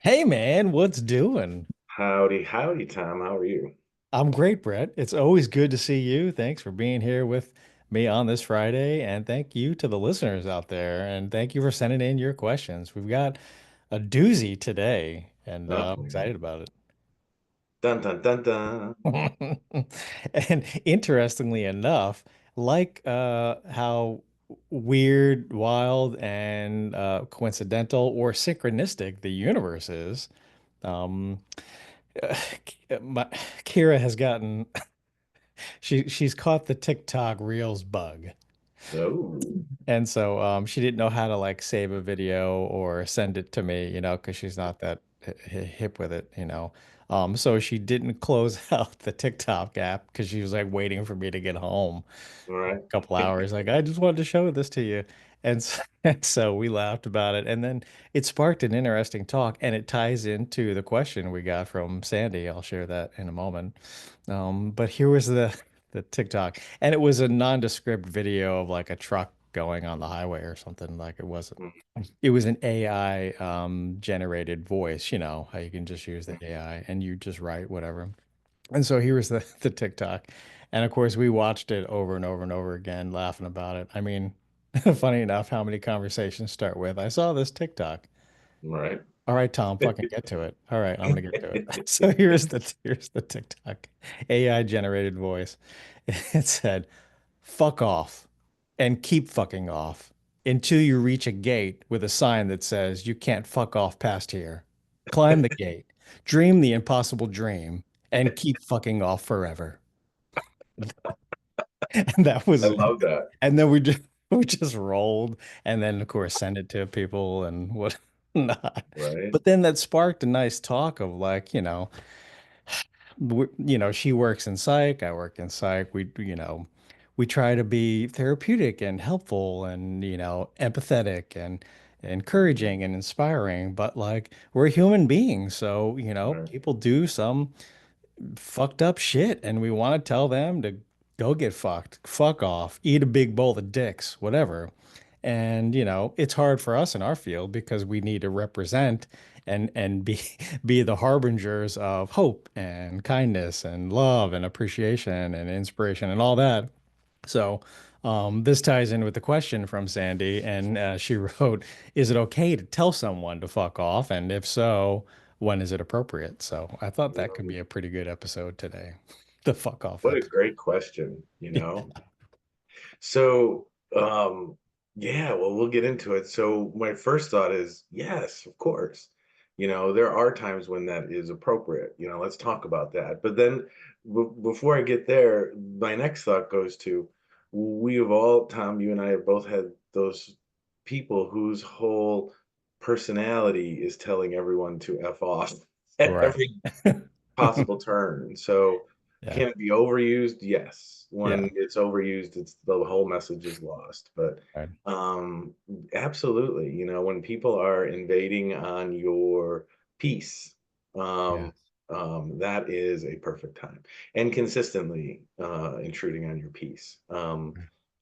Hey man, what's doing? Howdy, howdy, Tom. How are you? I'm great, Brett. It's always good to see you. Thanks for being here with me on this Friday, and thank you to the listeners out there, and thank you for sending in your questions. We've got a doozy today, and Oh, I'm excited about dun dun dun dun. it. And interestingly enough, like how weird, wild, and coincidental or synchronistic the universe is, um, my, Kira has gotten she's caught the TikTok Reels bug. Oh, And so she didn't know how to like save a video or send it to me, because she's not that hip with it, So she didn't close out the TikTok app because she was like waiting for me to get home all for right. a couple hours. Like, I just wanted to show this to you. And so we laughed about it. And then it sparked an interesting talk, and it ties into the question we got from Sandy. I'll share that in a moment. But here was the TikTok, and it was a nondescript video of like a truck going on the highway or something. Like it wasn't. It was an AI generated voice. You know how you can just use the AI and you just write whatever. And so here was the TikTok, and of course we watched it over and over and over again, laughing about it. I mean, funny enough, how many conversations start with, "I saw this TikTok." All right. All right, Tom, fucking get to it. All right, I'm gonna get to it. So here's the TikTok AI generated voice. It said, "Fuck off and keep fucking off until you reach a gate with a sign that says you can't fuck off past here. Climb the gate, dream the impossible dream, and keep fucking off forever." And that I was, love that. and then we just rolled, and then of course send it to people and whatnot. Right. But then that sparked a nice talk of like, she works in psych, I work in psych. We try to be therapeutic and helpful and, empathetic and Mhm. encouraging and inspiring, but like we're human beings. So, Right. people do some fucked up shit, and we want to tell them to go get fucked, fuck off, eat a big bowl of dicks, whatever. And it's hard for us in our field because we need to represent and be be the harbingers of hope and kindness and love and appreciation and inspiration and all that. So this ties in with the question from Sandy, and she wrote, "Is it okay to tell someone to fuck off? And if so, when is it appropriate?" So I thought that could be a pretty good episode today, the fuck off What a episode. great question. So, yeah, well, we'll get into it. So, my first thought is yes, of course. There are times when that is appropriate. Let's talk about that. But then, before I get there, my next thought goes to we have all, Tom, you and I have both had those people whose whole personality is telling everyone to F off at Right. every possible turn. So Yeah. can it be overused? Yes. Yeah. When it's overused, it's the whole message is lost. But Right. um, absolutely, when people are invading on your peace, Yeah. um, that is a perfect time, and consistently intruding on your peace. And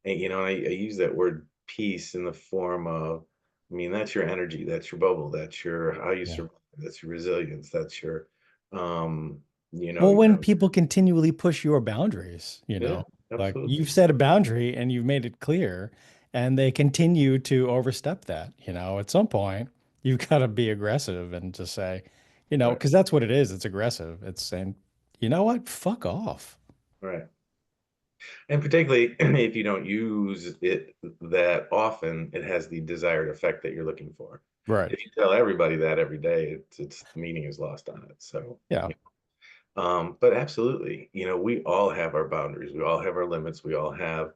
I use that word peace in the form of, I mean, that's your energy, that's your bubble, that's your how you Yeah. survive, that's your resilience, that's your um, Well, when your people continually push your boundaries, yeah, like absolutely. you've set a boundary and you've made it clear, and they continue to overstep that, at some point, you've got to be aggressive and just say, Right, because that's what it is. It's aggressive. It's saying, you know what? Fuck off. right. And particularly if you don't use it that often, it has the desired effect that you're looking for. Right. If you tell everybody that every day, it's the meaning is lost on it. So, Yeah. but absolutely, we all have our boundaries, we all have our limits, we all have,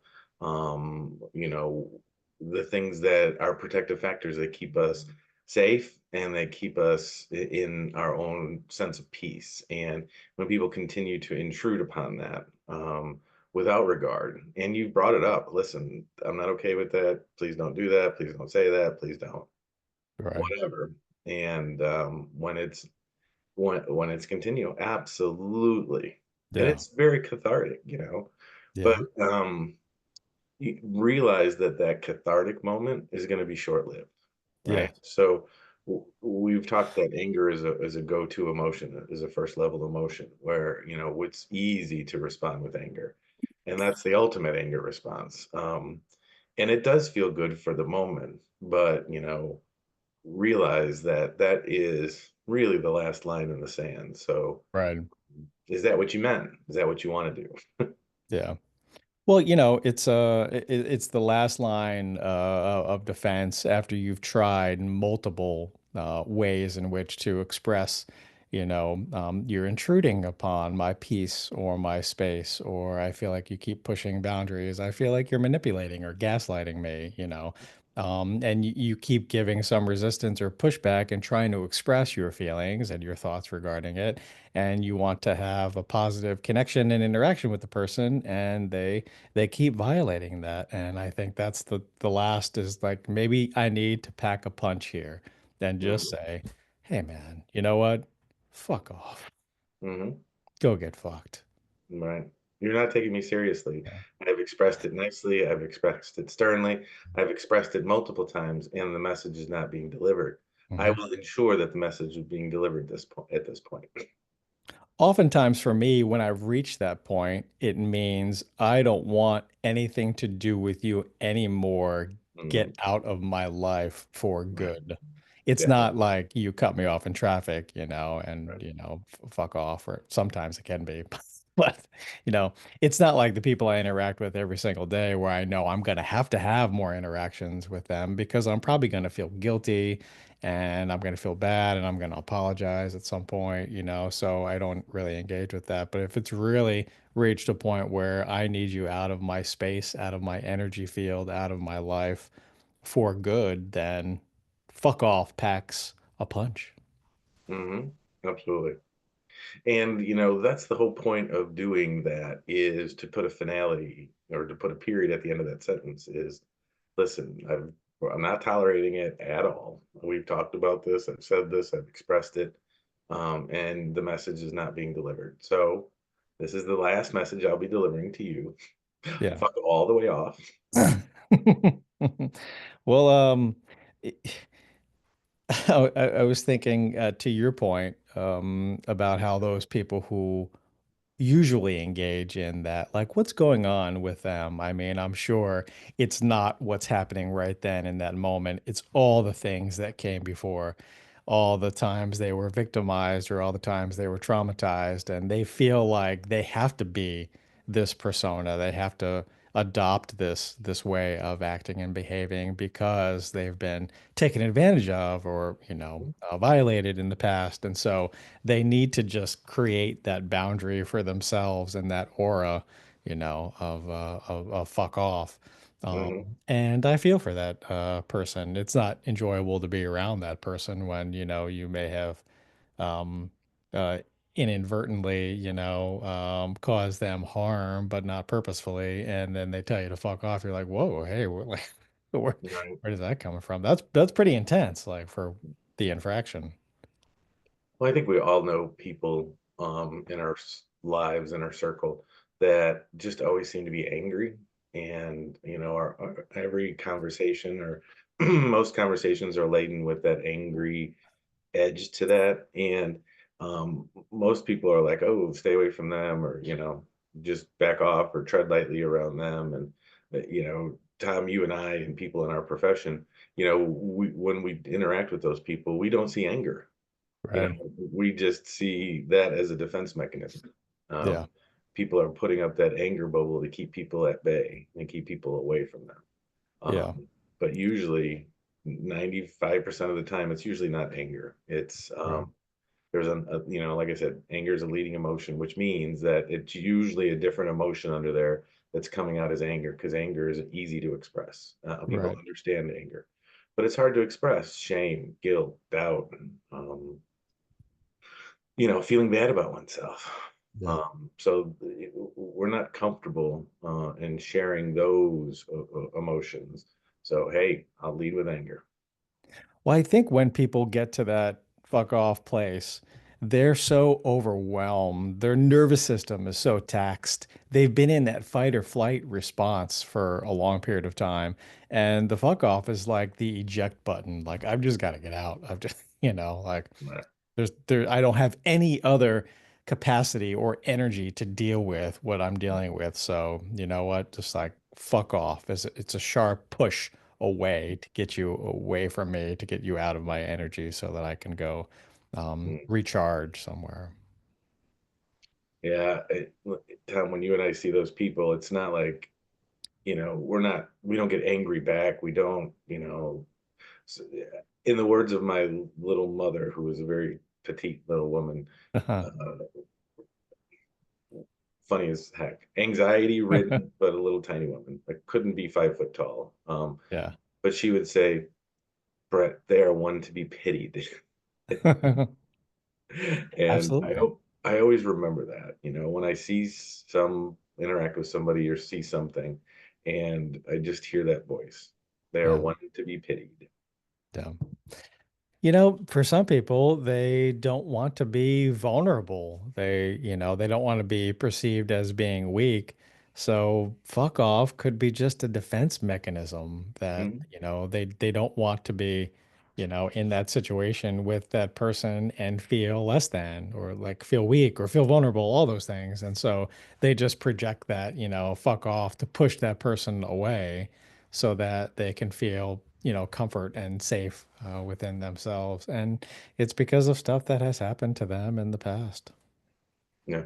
the things that are protective factors that keep us safe and that keep us in our own sense of peace. And when people continue to intrude upon that, without regard, and you brought it up, listen, I'm not okay with that. Please don't do that. Please don't say that. Please don't, Right. whatever. And when it's continual, absolutely. And Yeah. it's very cathartic. But Yeah. you realize that that cathartic moment is going to be short-lived, Yeah. right? So we've talked that anger is a go-to emotion, is a first level emotion where, it's easy to respond with anger. And that's the ultimate anger response. And it does feel good for the moment, but, realize that that is really the last line in the sand. So, Right. is that what you meant? Is that what you want to do? Yeah. Well, it's the last line of defense after you've tried multiple ways in which to express, you're intruding upon my peace or my space, or I feel like you keep pushing boundaries. I feel like you're manipulating or gaslighting me, and you keep giving some resistance or pushback and trying to express your feelings and your thoughts regarding it. And you want to have a positive connection and interaction with the person, and they keep violating that. And I think that's the last is like, maybe I need to pack a punch here and just Hmm. say, hey man, you know what? Fuck off. Hmm. Go get fucked. Right. You're not taking me seriously. Yeah. I've expressed it nicely. I've expressed it sternly. I've expressed it multiple times, and the message is not being delivered. I Mhm. will ensure that the message is being delivered this point at this point. Oftentimes for me, when I've reached that point, it means I don't want anything to do with you anymore. Get Hmm. out of my life for Right. good. It's Yeah. not like you cut me off in traffic, and, Right. fuck off, or sometimes it can be. But, it's not like the people I interact with every single day where I know I'm going to have more interactions with them because I'm probably going to feel guilty and I'm going to feel bad and I'm going to apologize at some point, so I don't really engage with that. But if it's really reached a point where I need you out of my space, out of my energy field, out of my life for good, then fuck off packs a punch. Hmm. Absolutely. And that's the whole point of doing that, is to put a finality or to put a period at the end of that sentence. Is, listen, I'm not tolerating it at all. We've talked about this. I've said this. I've expressed it, and the message is not being delivered. So this is the last message I'll be delivering to you. Yeah. Fuck all the way off. Well, I was thinking to your point about how those people who usually engage in that, like what's going on with them. I mean, I'm sure it's not what's happening right then in that moment. It's all the things that came before, all the times they were victimized or all the times they were traumatized, and they feel like they have to be this persona. They have to adopt this way of acting and behaving because they've been taken advantage of or, violated in the past. And so they need to just create that boundary for themselves and that aura, of fuck off. Hmm. And I feel for that person. It's not enjoyable to be around that person when, you may have um, uh, inadvertently, caused them harm, but not purposefully. And then they tell you to fuck off. You're like, whoa, hey, like, where, Right. where does that come from? That's pretty intense, like for the infraction. Well, I think we all know people in our lives, in our circle, that just always seem to be angry. And, our every conversation, or most conversations, are laden with that angry edge to that. And most people are like, oh, stay away from them, or, just back off or tread lightly around them. And, Tom, you and I, and people in our profession, when we interact with those people, we don't see anger. you know Right. we just see that as a defense mechanism. Yeah. um, People are putting up that anger bubble to keep people at bay and keep people away from them. Yeah. But usually 95% of the time, it's usually not anger. It's Right. there's like I said, anger is a leading emotion, which means that it's usually a different emotion under there that's coming out as anger, because anger is easy to express. People Right. understand anger, but it's hard to express shame, guilt, doubt, um, feeling bad about oneself. Yeah. So we're not comfortable in sharing those emotions. So, hey, I'll lead with anger. Well, I think when people get to that fuck off place, they're so overwhelmed. Their nervous system is so taxed. They've been in that fight or flight response for a long period of time. And the fuck off is like the eject button. Like, I've just got to get out. I've just, like Right. I don't have any other capacity or energy to deal with what I'm dealing with. So, you know what? Just like fuck off. It's a sharp push away to get you away from me, to get you out of my energy so that I can go Mm. recharge somewhere. Yeah, Tom, when you and I see those people, it's not like, we don't get angry back. We don't, in the words of my little mother, who was a very petite little woman, uh, funny as heck, anxiety ridden, but a little tiny woman. I couldn't be 5 foot tall. Yeah. But she would say, Brett, they are one to be pitied. And Absolutely. I always remember that, when I see some interact with somebody or see something, and I just hear that voice. They are Yeah. one to be pitied. Yeah. For some people, they don't want to be vulnerable. They don't want to be perceived as being weak. So fuck off could be just a defense mechanism that, Mhm, they don't want to be, in that situation with that person and feel less than or like feel weak or feel vulnerable, all those things. And so they just project that, fuck off to push that person away so that they can feel, comfort and safe within themselves. And it's because of stuff that has happened to them in the past. yeah,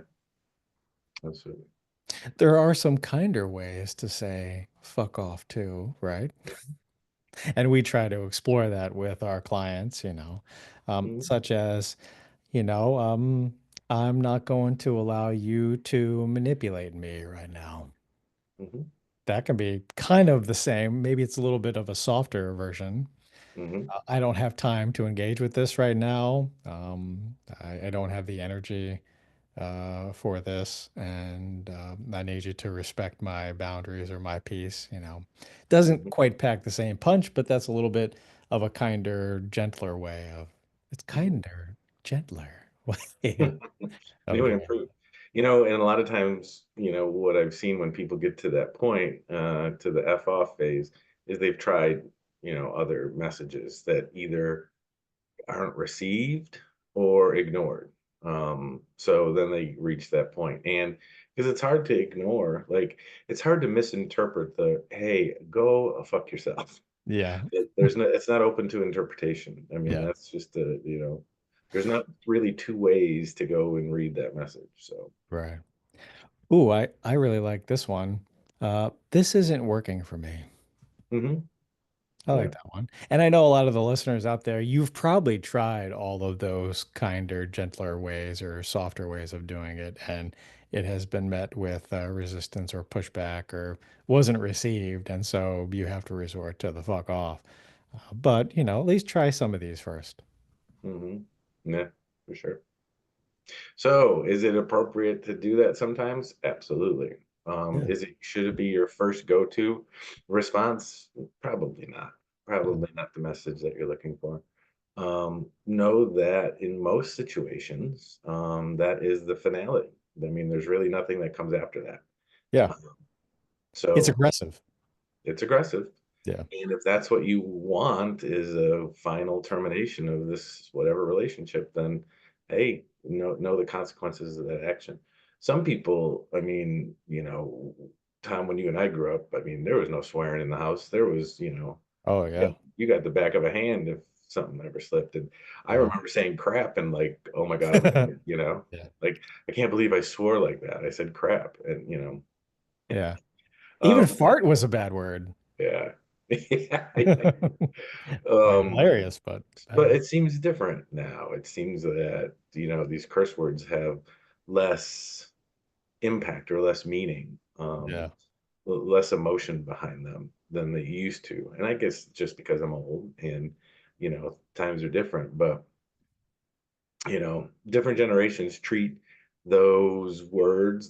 absolutely. There are some kinder ways to say fuck off too, right? And we try to explore that with our clients, Mhm, such as, you know, um, I'm not going to allow you to manipulate me right now. mhm, That can be kind of the same. Maybe it's a little bit of a softer version. mhm, I don't have time to engage with this right now. I don't have the energy for this, and I need you to respect my boundaries or my peace. Doesn't mhm, quite pack the same punch, but that's a little bit of a kinder, gentler way of it's mhm. kinder, gentler way of New and doing improved. And a lot of times, what I've seen when people get to that point, to the F off phase, is they've tried, other messages that either aren't received or ignored. So then they reach that point. And because it's hard to ignore, like it's hard to misinterpret the hey, go fuck yourself. it. Yeah, It's not open to interpretation. I mean, yeah, that's just there's not really two ways to go and read that message. So, right. Ooh, I really like this one. This isn't working for me. hmm I like yeah, that one. And I know a lot of the listeners out there, you've probably tried all of those kinder, gentler ways or softer ways of doing it, and it has been met with resistance or pushback or wasn't received. And so you have to resort to the fuck off. But, at least try some of these first. hmm yeah, for sure. So, is it appropriate to do that sometimes? Absolutely. Yeah. Should it be your first go-to response? Probably not. Yeah. Probably not the message that you're looking for. Know that in most situations, that is the finality. I mean, there's really nothing that comes after that. Yeah. Um, It's so aggressive. it's aggressive. Yeah. And if that's what you want is a final termination of this whatever relationship, then hey, know the consequences of that action. Some people, I mean, Tom, when you and I grew up, I mean, there was no swearing in the house. There was, Oh, yeah, yeah. you got the back of a hand if something ever slipped. And I Yeah. remember saying crap and like, oh my God, I'm an idiot, Yeah. like I can't believe I swore like that. I said crap, and Yeah. Even um, fart was a bad word. yeah. Yeah, Or um, hilarious, but bad but word. it seems different now. It seems that, these curse words have less impact or less meaning, Yeah. less emotion behind them than they used to. And I guess just because I'm old and, times are different, but, different generations treat those words,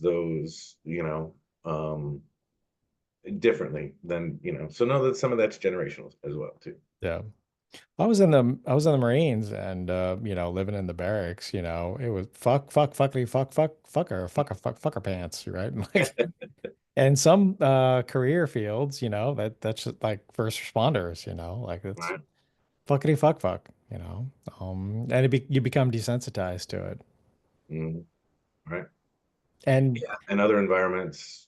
differently than, so know that some of that's generational as well too. Yeah. I was in the Marines and living in the barracks, it was fuck, fuck, fuckity, fuck, fuck, fucker pants, right? Like and some career fields, that's just like first responders, like it's Right. fuckity fuck fuck, and you become desensitized to it. Mhm. Right. And Yeah. And other environments,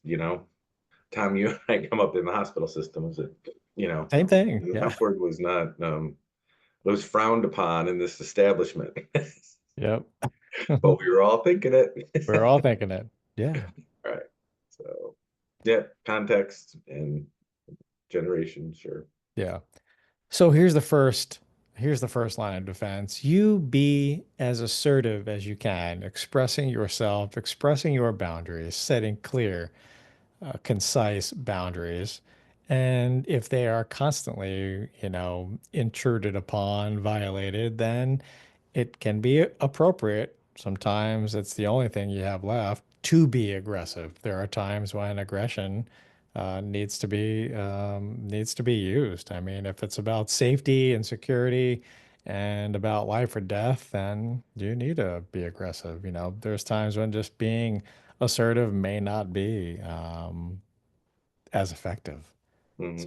Tom, you and I come up in the hospital systems that, same thing. the Yeah. F word was not, was frowned upon in this establishment, Yep. but we were all thinking We're it. all thinking it. Yeah. Right. So, yeah, context and generation, sure. Yeah. So here's the first line of defense. You be as assertive as you can, expressing yourself, expressing your boundaries, setting clear, concise boundaries. And if they are constantly, intruded upon, violated, then it can be appropriate. Sometimes it's the only thing you have left to be aggressive. There are times when aggression needs to be used. I mean, if it's about safety and security and about life or death, then you need to be aggressive. There's times when just being assertive may not be as effective. So Hmm.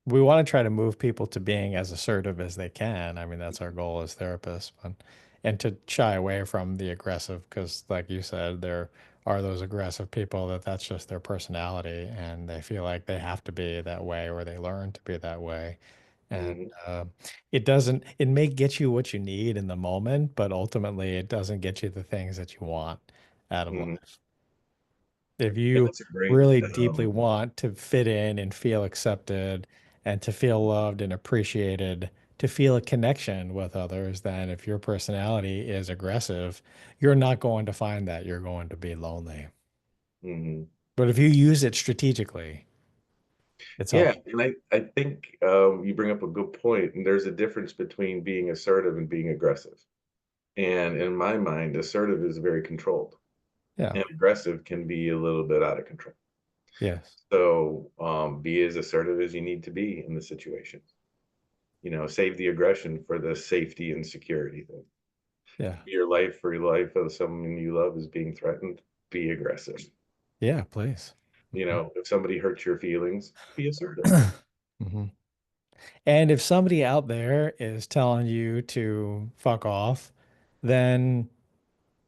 we want to try to move people to being as assertive as they can. I mean, that's our goal as therapists, and to shy away from the aggressive, because like you said, there are those aggressive people that's just their personality and they feel like they have to be that way or they learn to be that way. And Hmm. it may get you what you need in the moment, but ultimately it doesn't get you the things that you want out of Hmm. life. If Yeah, you that's a great, really deeply want to fit in and feel accepted and to feel loved and appreciated, to feel a connection with others, then if your personality is aggressive, you're not going to find that. You're going to be lonely. mhm. But if you use it strategically, it's Yeah, helpful. and I think you bring up a good point, and there's a difference between being assertive and being aggressive. And in my mind, assertive is very controlled, Yeah. and aggressive can be a little bit out of control. Yes. So be as assertive as you need to be in the situation. Save the aggression for the safety and security thing. Yeah. Your life or your life of someone you love is being threatened, be aggressive. Yeah, please. If somebody hurts your feelings, be assertive. Mhm. And if somebody out there is telling you to fuck off, then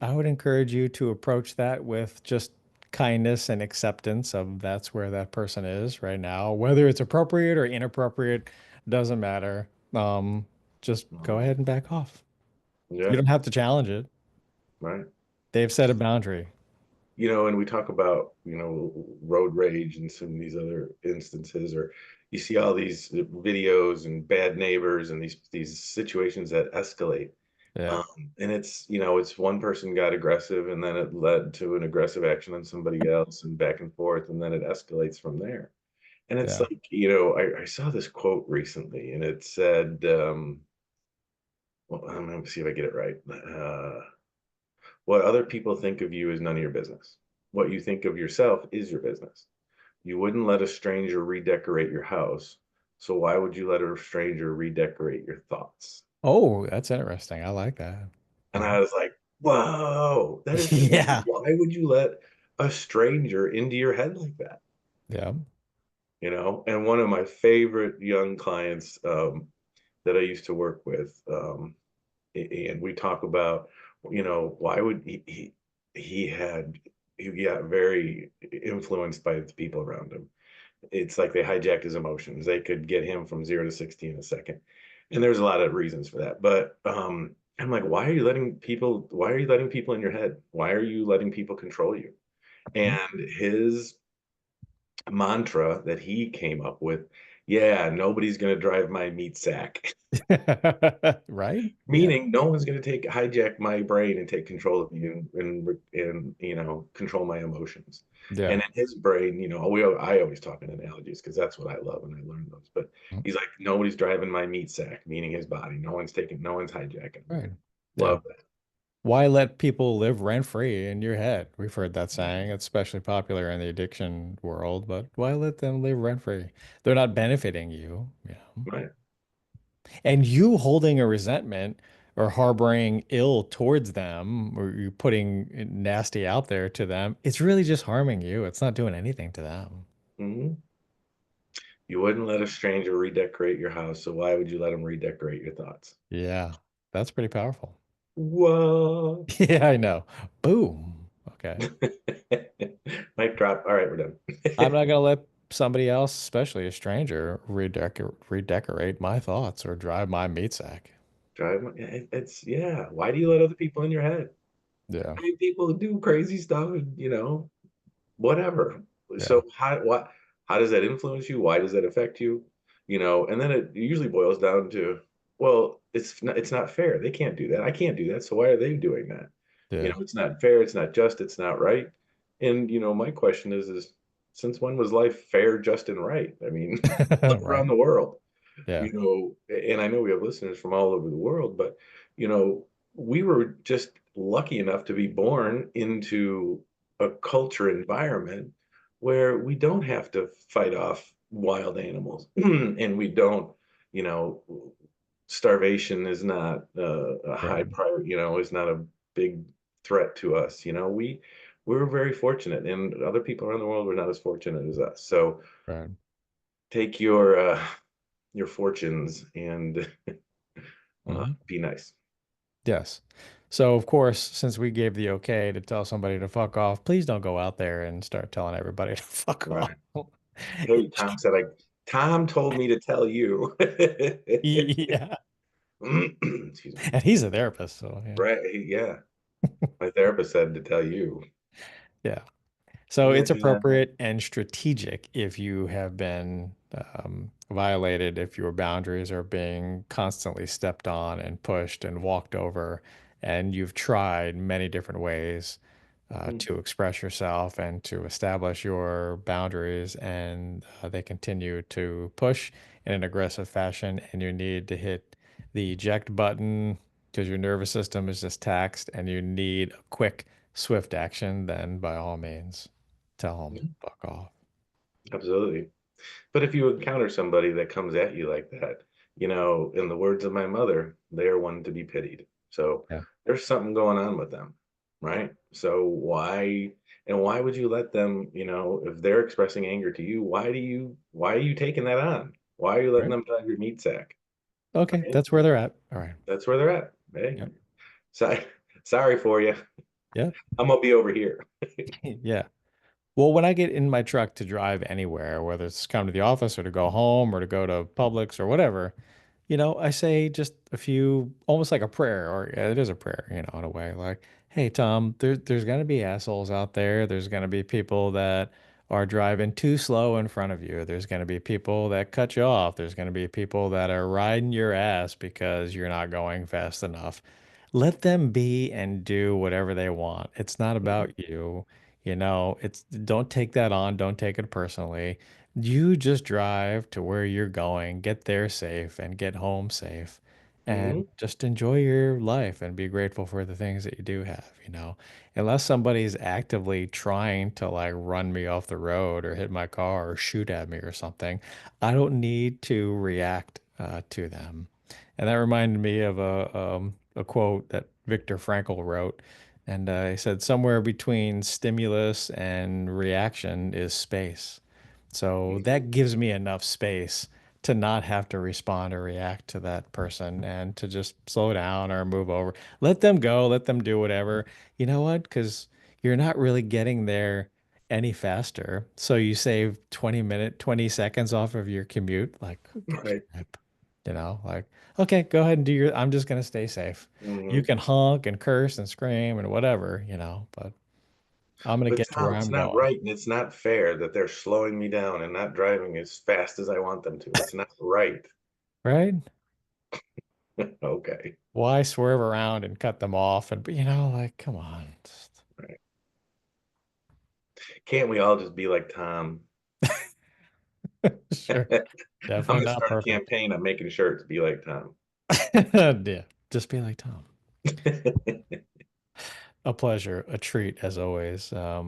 I would encourage you to approach that with just kindness and acceptance of that's where that person is right now. Whether it's appropriate or inappropriate, doesn't matter. Just go Mhm. ahead and back off. You Yeah, don't have to challenge it. right. They've set a boundary. And we talk about, road rage and some of these other instances, or you see all these videos and bad neighbors and these situations that escalate. Yeah. Um, and it's one person got aggressive and then it led to an aggressive action on somebody else and back and forth, and then it escalates from there. And it's Yeah. like, I saw this quote recently and it said, well, I'm gonna see if I get it right. What other people think of you is none of your business. What you think of yourself is your business. You wouldn't let a stranger redecorate your house. So why would you let a stranger redecorate your thoughts? Oh, that's interesting. I like that. And Mhm. I was like, whoa, that is crazy. Yeah. Why would you let a stranger into your head like that? Yeah. And one of my favorite young clients that I used to work with, and we talk about, why would he got very influenced by the people around him. It's like they hijacked his emotions. They could get him from 0 to 60 in a second. And there's a lot of reasons for that. But I'm like, why are you letting people in your head? Why are you letting people control you? Mhm. And his mantra that he came up with, yeah, nobody's gonna drive my meat sack. Right? Yeah. Meaning no one's gonna take hijack my brain and take control of me and control my emotions. Yeah. And in his brain, I always talk in analogies because that's what I love and I learned those. But Mhm. he's like, nobody's driving my meat sack, meaning his body. No one's hijacking. Right. Yeah. Love that. Why let people live rent free in your head? We've heard that saying. It's especially popular in the addiction world, but why let them live rent free? They're not benefiting you. Right. And you holding a resentment or harboring ill towards them, or you putting nasty out there to them, it's really just harming you. It's not doing anything to them. Hmm. You wouldn't let a stranger redecorate your house, so why would you let them redecorate your thoughts? Yeah, that's pretty powerful. What? Yeah, I know. Boom. Okay. Mic drop. All right, we're done. I'm not gonna let somebody else, especially a stranger, redecorate my thoughts or drive my meat sack. It's yeah. Why do you let other people in your head? Yeah, I mean, people do crazy stuff, and whatever. yeah, So how does that influence you? Why does that affect you? And then it usually boils down to, well, it's not fair. They can't do that. I can't do that. So why are they doing that? yeah. It's not fair, it's not just, it's not right. And my question is since when was life fair, just, and right? I mean, look Right. around the world, Yeah. and I know we have listeners from all over the world, but you know, we were just lucky enough to be born into a culture environment where we don't have to fight off wild animals and we don't, you know, starvation is not a high Right. priority, is not a big threat to us. We were very fortunate, and other people around the world were not as fortunate as us. So Right. take your fortunes and Hmm. be nice. Yes. So, of course, since we gave the okay to tell somebody to fuck off, please don't go out there and start telling everybody to fuck off. Right. Hey, Tom told me to tell you. Yeah. Excuse me. And he's a therapist, so yeah. Right. Yeah. My therapist said to tell you. Yeah. So it's Yeah. appropriate and strategic if you have been violated, if your boundaries are being constantly stepped on and pushed and walked over, and you've tried many different ways Mhm. to express yourself and to establish your boundaries, and they continue to push in an aggressive fashion, and you need to hit the eject button because your nervous system is just taxed and you need a quick, swift action, then by all means, tell them, Yeah, fuck off. absolutely. But if you encounter somebody that comes at you like that, in the words of my mother, they are one to be pitied. So Yeah. there's something going on with them, right? So why would you let them, if they're expressing anger to you, why are you taking that on? Why are you letting Right. them drive your meat sack? Okay. Right? That's where they're at. All right. That's where they're at. Hey, Yep. sorry, sorry for you. Yep. I'm gonna be over here. Yeah. Well, when I get in my truck to drive anywhere, whether it's come to the office or to go home or to go to Publix or whatever, I say just a few, almost like a prayer, or yeah, it is a prayer, in a way. Like, hey, Tom, there's going to be assholes out there. There's going to be people that are driving too slow in front of you. There's going to be people that cut you off. There's going to be people that are riding your ass because you're not going fast enough. Let them be and do whatever they want. It's not Mhm, about you. It's don't take that on, don't take it personally. You just drive to where you're going, get there safe and get home safe and mhm, just enjoy your life and be grateful for the things that you do have. Unless somebody's actively trying to like run me off the road or hit my car or shoot at me or something, I don't need to react to them. And that reminded me of a quote that Viktor Frankl wrote. And he said, somewhere between stimulus and reaction is space. So mhm. that gives me enough space to not have to respond or react to that person and to just slow down or move over. Let them go, let them do whatever. You know what? Because you're not really getting there any faster. So you save 20 seconds off of your commute. Like, who gives Right. a rip? Like, okay, go ahead and do I'm just going to stay safe. You Mhm. can honk and curse and scream and whatever, but I'm going to But get to Tom, where it's I'm not going. right and it's not fair that they're slowing me down and not driving as fast as I want them to. It's not right. Right? Okay. Why swerve around and cut them off? And, like, come on. Right. Can't we all just be like Tom? Sure. I'm Definitely gonna not start a perfect. campaign on making shirts be like Tom. Yeah. Just be like Tom. A pleasure, a treat as always. Yeah.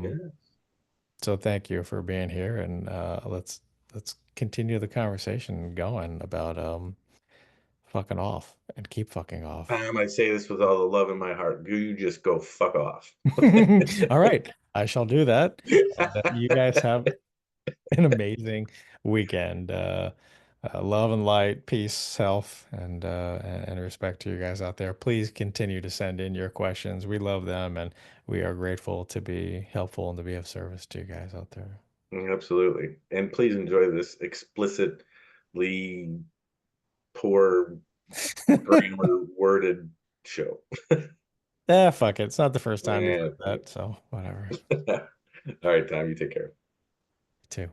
So thank you for being here, and let's continue the conversation going about fucking off and keep fucking off. I say this with all the love in my heart. You just go fuck off. All right, I shall do that. And you guys have an amazing weekend. Love and light, peace, health, and respect to you guys out there. Please continue to send in your questions. We love them, and we are grateful to be helpful and to be of service to you guys out there. Absolutely. And please enjoy this explicitly poor grammar worded show. Fuck it. It's not the first time you've Yeah. heard that, so whatever. All right, Tom, you take care. You too.